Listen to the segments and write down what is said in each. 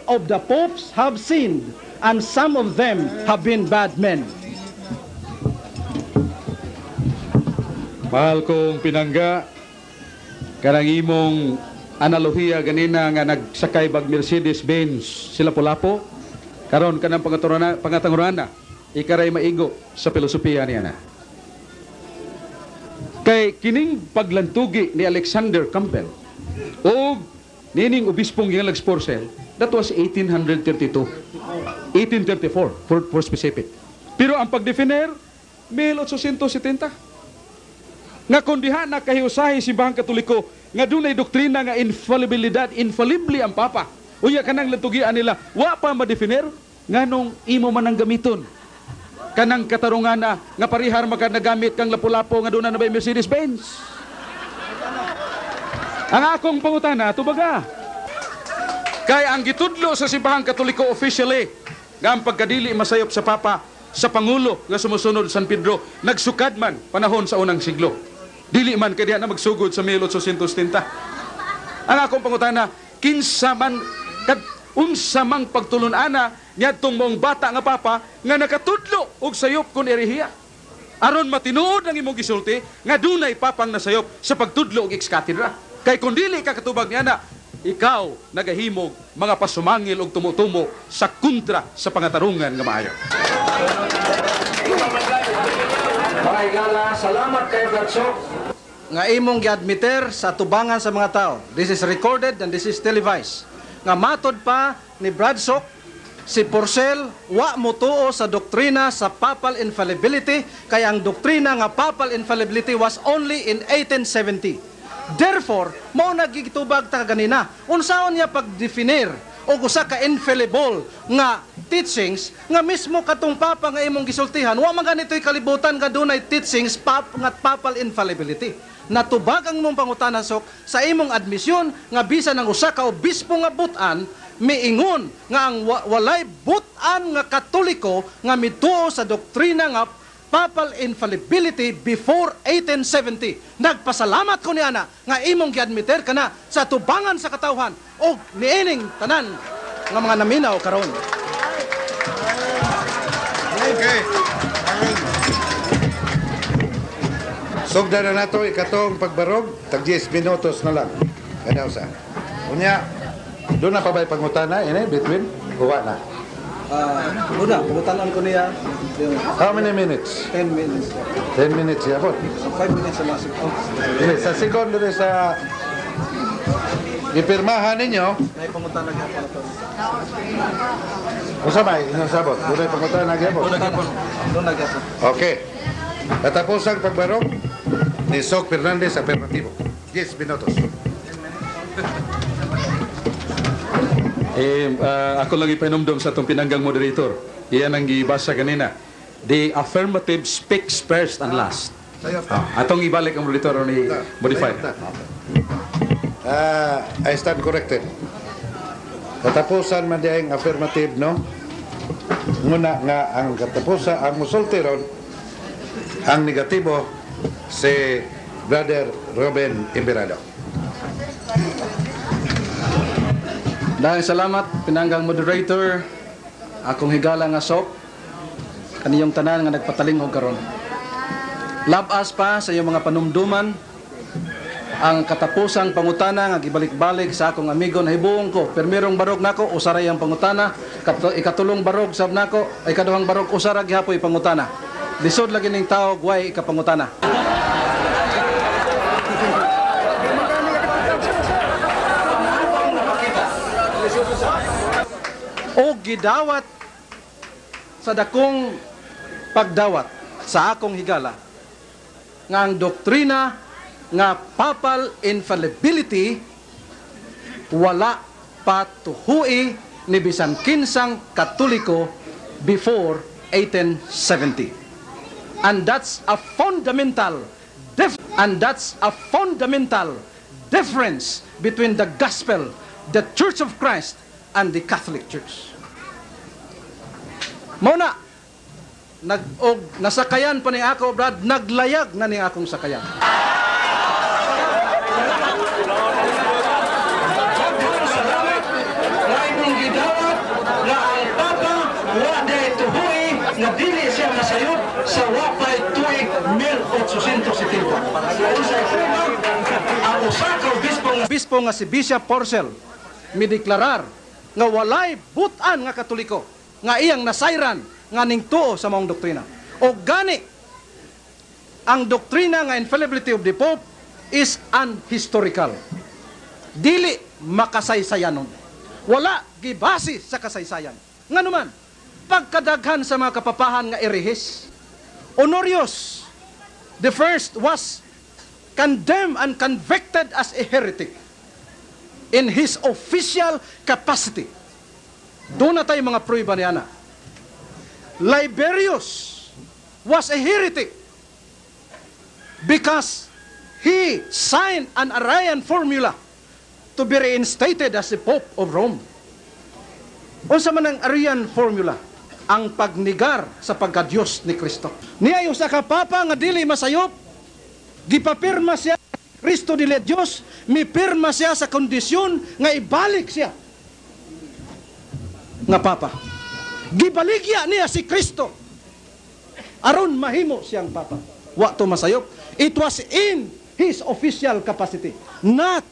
of the popes have sinned, and some of them have been bad men. Mahal kong pinangga, kanang imong analohiya ganina nga nagsakay bag Mercedes-Benz sila pulapo, karon kanang pangatangurana, ikaray maigo sa filosofiya niya na. Kay kining paglantugi ni Alexander Campbell o nining obispong gingalag Sporcel, that was 1832. 1834, for specific. Pero ang pagdefinir, 1870. Nga kundiha na kahiusahi simbahang Katoliko nga dunay doktrina nga infallibilidad, infallibly ang Papa. Unya kanang lantugian nila, wa pa madefinir nganong imo man ang gamiton. Kanang katarungan na nga parihar nagamit kang lapu-lapo nga doon na ba Mercedes-Benz. Ang akong pangutana, tubaga. Kaya ang gitudlo sa simbahang Katoliko officially nga ang pagkadili masayop sa Papa sa Pangulo nga sumusunod San Pedro, nagsukad man panahon sa unang siglo. Dili man kaya na magsugod sa 1870. Ang akong pangutana, kinsa man unsa mang pagtulun-ana niadtong mong bata nga Papa nga nakatudlo og sayop kun erehiya. Aron matinuod ang imong gisulti nga dunay papang nasayop sa pagtudlo og ex-cathedra. Kay kun dili ka katubag niya na, ikaw nagahimog mga pasumangil og tumutumo sa kontra sa pangatarungan nga maayo. Mga higala, salamat kay Bradshaw nga imong giadmiter sa tubangan sa mga tao. This is recorded and this is televised. Nga matod pa ni Bradshaw, si Porcel wa mutuo sa doktrina sa papal infallibility, kaya ang doktrina nga papal infallibility was only in 1870. Therefore, mao nagigitubag ta ganina. Unsaon niya pagdefinir o usa ka infallible nga teachings nga mismo katong Papa nga imong gisultihan, wa man ganito'y kalibutan nga dunay teachings nga papal infallibility. Natubag ang mong pangutanan sok sa imong admisyon nga bisan ng usa ka obispo nga butan miingon nga ang walay butan nga Katoliko nga mituo sa doktrina nga papal infallibility before 1870. Nagpasalamat ko niya na nga imong giadmiter kana sa tubangan sa katawhan o niining tanan nga mga naminaw karon. Okay. Sugda na nato ikatong pagbarog, tag 10 minutos na lang. Kadaw sa. Unya, doon na pa ba'y pangutana, between? Huwa na. Una, pangutanan ko niya. How many minutes? 10 minutes. 10 minutes yapon. So 5 minutes sa masig. Sa segundo rin sa ipirmahan ninyo. May pangutanan niya pa ito. Usa may sabot. Doon ay pangutana gyapon. Doon na gyapon. Okay. Katapos ang pagbarog ni Sok Fernandez Affirmativo. 10 minutos. Ako lang ipainumdum sa itong pinanggang moderator. Iyan ang gibasa kanina. The affirmative speaks first and last. Atong ibalik ang moderator ni modify. I stand corrected. Katapusan man diyang affirmative, no? Nguna nga ang katapusan, ang musulti ron, ang negatibo, si Brother Robin Imberado. Dahil salamat, pinanggang moderator, akong higala nga sok, kaniyong tanan nga nagpatalingog karon. Labas pa sa iyong mga panumduman, ang katapusang pangutana nga gibalik-balik sa akong amigo na hibuong ko. Permirong barog nako, usaray ang pangutana, ikatulong barog sab nako, ikaduhang barog usara gihapoy pangutana. Lisod lagi ning tawag way ikapangutana. O gidawat sa dakong pagdawat sa akong higala nga ang doktrina nga papal infallibility wala patuhui ni bisan kinsang Katoliko before 1870. And that's a fundamental difference between the gospel, the Church of Christ, and the Catholic Church. Muna, nasakayan pa ni ako, Brad, naglayag na ni akong sakayan. Ngayong gidawat 1870. Ang usa ka obispo nga si Bishop Porcel mideklarar nga walay butan nga Katoliko nga iyang nasayran nga ning tuo sa maong doktrina. O gani ang doktrina nga infallibility of the Pope is unhistorical. Dili makasaysayanon. Wala gibase sa kasaysayan. Nga naman, pagkadaghan sa mga kapapahan nga erehis, Honorius the first was condemned and convicted as a heretic in his official capacity. Doon na tayo mga pruiba niya na. Liberius was a heretic because he signed an Arian formula to be reinstated as the Pope of Rome. Unsa man ang Arian formula? Ang pagnigar sa pagkadiyos ni Kristo. Niya sa kapapa nga dili masayop, gipapirma siya Kristo dili Dios, mipirma siya sa kondisyon nga ibalik siya nga papa. Gibaligya niya si Kristo aron mahimo siyang papa. Wa to masayop. It was in his official capacity, not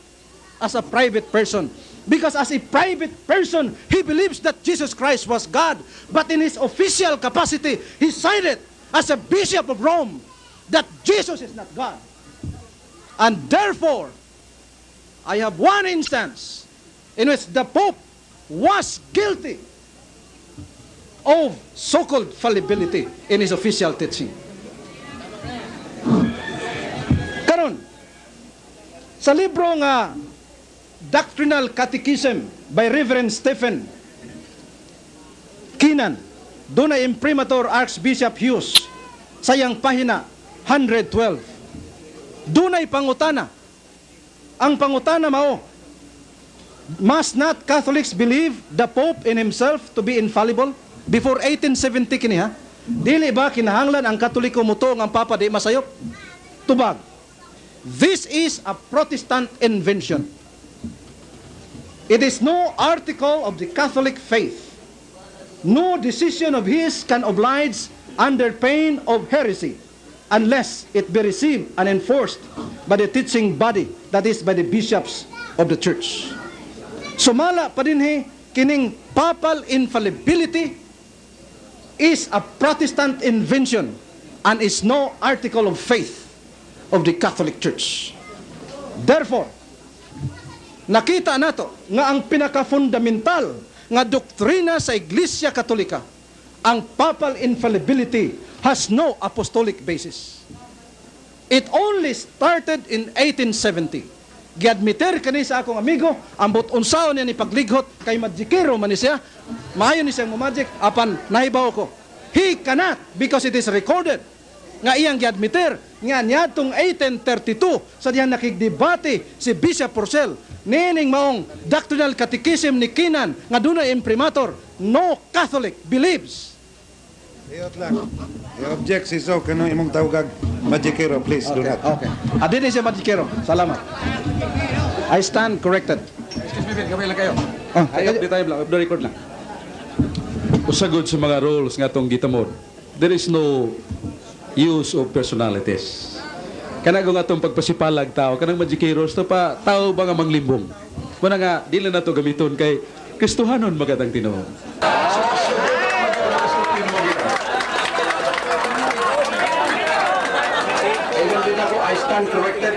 as a private person. Because as a private person, he believes that Jesus Christ was God. But in his official capacity, he cited as a bishop of Rome that Jesus is not God. And therefore, I have one instance in which the Pope was guilty of so-called fallibility in his official teaching. Karon, sa libro nga Doctrinal Catechism by Reverend Stephen Keenan, doon ay Imprimatur Archbishop Hughes, sayang pahina 112. Doon ay pangutana. Ang pangutana mao, must not Catholics believe the Pope in himself to be infallible? Before 1870 kini ha? Dili ba kinahanglan ang Katoliko muto ang Papa di masayop? Tubag. This is a Protestant invention. It is no article of the Catholic faith. No decision of his can oblige under pain of heresy unless it be received and enforced by the teaching body, that is by the bishops of the church. Sumala pa din kining papal infallibility is a Protestant invention and is no article of faith of the Catholic Church. Therefore, nakita nato nga ang pinaka-fundamental nga doktrina sa Iglesia Katolika, ang papal infallibility has no apostolic basis. It only started in 1870. Giadmiter kani sa akong amigo, ambot unsaon niya ni paglighot kay magikero man ni siya, maayo ni siyang magic apan nahibaw ko. He cannot because it is recorded nga iyang giadmiter nga niadtong 1832 sa diyang nakigdebate si Bishop Porcel nining maong Doctrinal Catechism ni Keenan nga dunay imprimatur, no Catholic believes. Iyot lang. I-object si So kanang imong tawag magikero, please do not. Okay. Adin ni siya magikero. Salamat. I stand corrected. Excuse me, gamay lang kayo. Ay, Di tayo lang, off the record lang. Usagod sa mga rules nga itong gitamod, there is no use of personalities. Kanago nga itong pagpasipalag tao, kanang magikeros, ito pa, tao ba nga manglimbong? Muna nga, dili na ito gamiton kay Kristohanon magatang tinuod. I stand corrected.